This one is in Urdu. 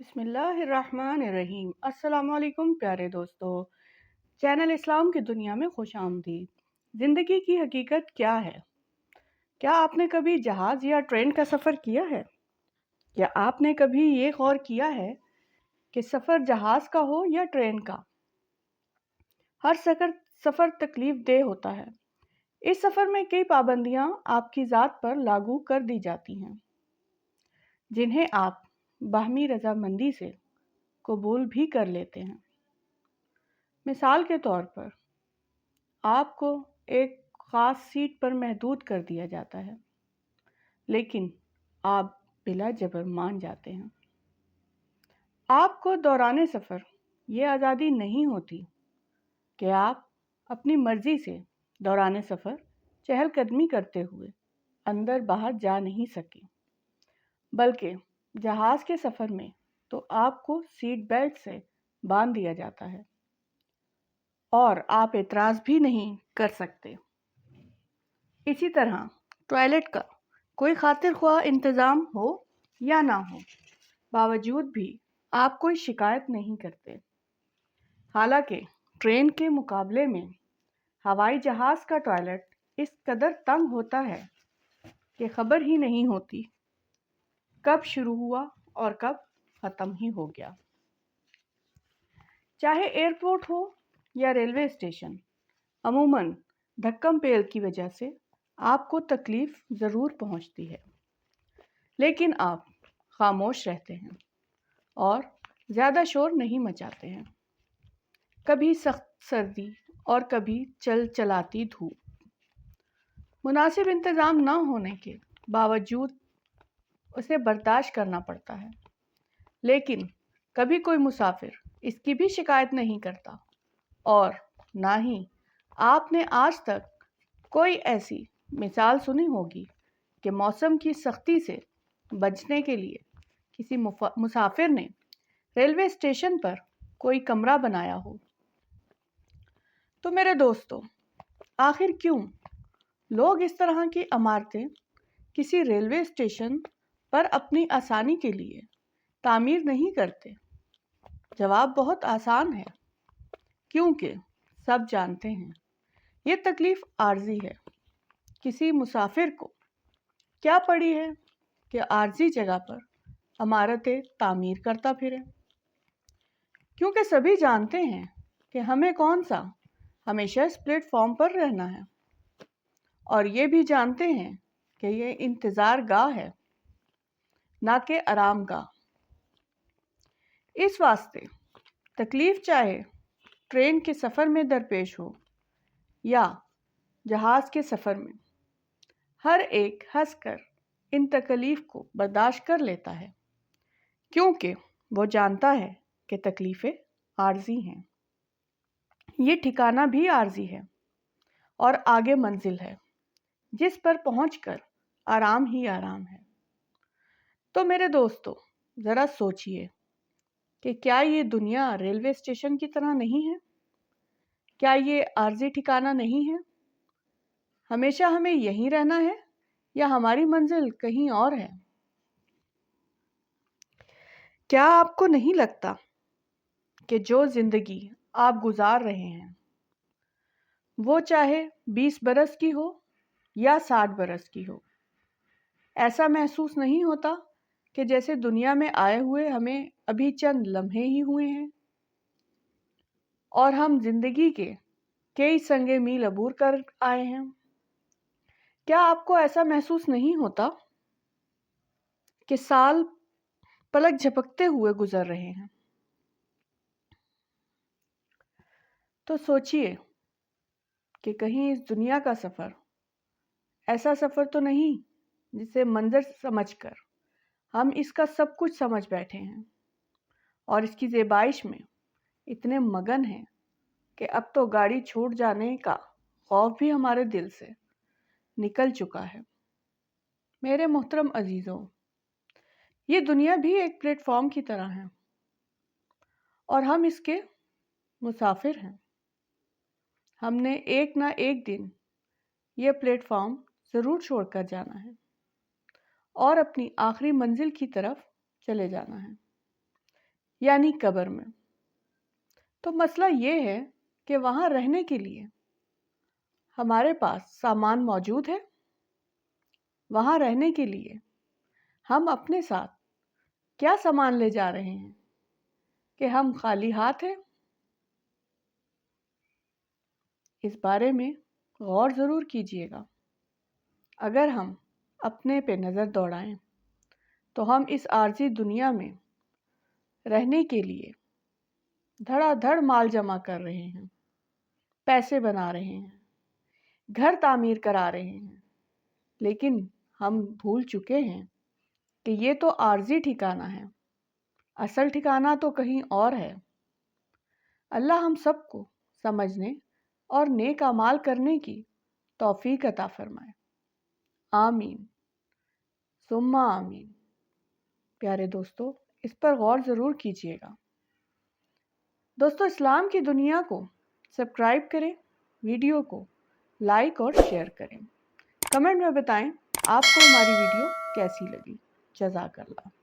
بسم اللہ الرحمن الرحیم۔ السلام علیکم پیارے دوستو، چینل اسلام کی دنیا میں خوش آمدید۔ زندگی کی حقیقت کیا ہے؟ کیا آپ نے کبھی جہاز یا ٹرین کا سفر کیا ہے؟ کیا آپ نے کبھی یہ غور کیا ہے کہ سفر جہاز کا ہو یا ٹرین کا، ہر سفر تکلیف دہ ہوتا ہے۔ اس سفر میں کئی پابندیاں آپ کی ذات پر لاگو کر دی جاتی ہیں، جنہیں آپ باہمی رضامندی سے قبول بھی کر لیتے ہیں۔ مثال کے طور پر، آپ کو ایک خاص سیٹ پر محدود کر دیا جاتا ہے، لیکن آپ بلا جبر مان جاتے ہیں۔ آپ کو دوران سفر یہ آزادی نہیں ہوتی کہ آپ اپنی مرضی سے دوران سفر چہل قدمی کرتے ہوئے اندر باہر جا نہیں سکیں، بلکہ جہاز کے سفر میں تو آپ کو سیٹ بیلٹ سے باندھ دیا جاتا ہے اور آپ اعتراض بھی نہیں کر سکتے۔ اسی طرح ٹوائلٹ کا کوئی خاطر خواہ انتظام ہو یا نہ ہو، باوجود بھی آپ کوئی شکایت نہیں کرتے۔ حالانکہ ٹرین کے مقابلے میں ہوائی جہاز کا ٹوائلٹ اس قدر تنگ ہوتا ہے کہ خبر ہی نہیں ہوتی کب شروع ہوا اور کب ختم ہی ہو گیا۔ چاہے ایئرپورٹ ہو یا ریلوے اسٹیشن، عموماً دھکم پیل کی وجہ سے آپ کو تکلیف ضرور پہنچتی ہے، لیکن آپ خاموش رہتے ہیں اور زیادہ شور نہیں مچاتے ہیں۔ کبھی سخت سردی اور کبھی چلاتی دھوپ، مناسب انتظام نہ ہونے کے باوجود اسے برداشت کرنا پڑتا ہے، لیکن کبھی کوئی مسافر اس کی بھی شکایت نہیں کرتا، اور نہ ہی آپ نے آج تک کوئی ایسی مثال سنی ہوگی کہ موسم کی سختی سے بچنے کے لیے کسی مسافر نے ریلوے اسٹیشن پر کوئی کمرہ بنایا ہو۔ تو میرے دوستو، آخر کیوں لوگ اس طرح کی عمارتیں کسی ریلوے اسٹیشن پر اپنی آسانی کے لیے تعمیر نہیں کرتے؟ جواب بہت آسان ہے، کیونکہ سب جانتے ہیں یہ تکلیف عارضی ہے۔ کسی مسافر کو کیا پڑی ہے کہ عارضی جگہ پر عمارتیں تعمیر کرتا پھرے، کیونکہ سبھی جانتے ہیں کہ ہمیں کون سا ہمیشہ اس پلیٹ فارم پر رہنا ہے، اور یہ بھی جانتے ہیں کہ یہ انتظار گاہ ہے، نہ کہ آرام گاہ۔ اس واسطے تکلیف چاہے ٹرین کے سفر میں درپیش ہو یا جہاز کے سفر میں، ہر ایک ہنس کر ان تکلیف کو برداشت کر لیتا ہے، کیونکہ وہ جانتا ہے کہ تکلیفیں عارضی ہیں، یہ ٹھکانہ بھی عارضی ہے، اور آگے منزل ہے جس پر پہنچ کر آرام ہی آرام ہے۔ تو میرے دوستو، ذرا سوچئے کہ کیا یہ دنیا ریلوے اسٹیشن کی طرح نہیں ہے؟ کیا یہ عارضی ٹھکانہ نہیں ہے؟ ہمیشہ ہمیں یہیں رہنا ہے یا ہماری منزل کہیں اور ہے؟ کیا آپ کو نہیں لگتا کہ جو زندگی آپ گزار رہے ہیں، وہ چاہے 20 برس کی ہو یا 60 برس کی ہو، ایسا محسوس نہیں ہوتا کہ جیسے دنیا میں آئے ہوئے ہمیں ابھی چند لمحے ہی ہوئے ہیں، اور ہم زندگی کے کئی سنگِ میل عبور کر آئے ہیں؟ کیا آپ کو ایسا محسوس نہیں ہوتا کہ سال پلک جھپکتے ہوئے گزر رہے ہیں؟ تو سوچئے کہ کہیں اس دنیا کا سفر ایسا سفر تو نہیں جسے منظر سمجھ کر ہم اس کا سب کچھ سمجھ بیٹھے ہیں اور اس کی زیبائش میں اتنے مگن ہیں کہ اب تو گاڑی چھوٹ جانے کا خوف بھی ہمارے دل سے نکل چکا ہے۔ میرے محترم عزیزوں، یہ دنیا بھی ایک پلیٹ فارم کی طرح ہے، اور ہم اس کے مسافر ہیں۔ ہم نے ایک نہ ایک دن یہ پلیٹ فارم ضرور چھوڑ کر جانا ہے اور اپنی آخری منزل کی طرف چلے جانا ہے۔ یعنی قبر میں۔ تو مسئلہ یہ ہے کہ وہاں رہنے کے لیے ہمارے پاس سامان موجود ہے؟ وہاں رہنے کے لیے ہم اپنے ساتھ کیا سامان لے جا رہے ہیں کہ ہم خالی ہاتھ ہیں؟ اس بارے میں غور ضرور کیجیے گا۔ اگر ہم اپنے پہ نظر دوڑائیں تو ہم اس عارضی دنیا میں رہنے کے لیے دھڑا دھڑ مال جمع کر رہے ہیں، پیسے بنا رہے ہیں، گھر تعمیر کرا رہے ہیں، لیکن ہم بھول چکے ہیں کہ یہ تو عارضی ٹھکانہ ہے، اصل ٹھکانہ تو کہیں اور ہے۔ اللہ ہم سب کو سمجھنے اور نیک اعمال کرنے کی توفیق عطا فرمائے، آمین ثم آمین۔ پیارے دوستو، اس پر غور ضرور کیجیے گا۔ دوستو، اسلام کی دنیا کو سبسکرائب کریں، ویڈیو کو لائک اور شیئر کریں، کمنٹ میں بتائیں آپ کو ہماری ویڈیو کیسی لگی۔ جزاک اللہ۔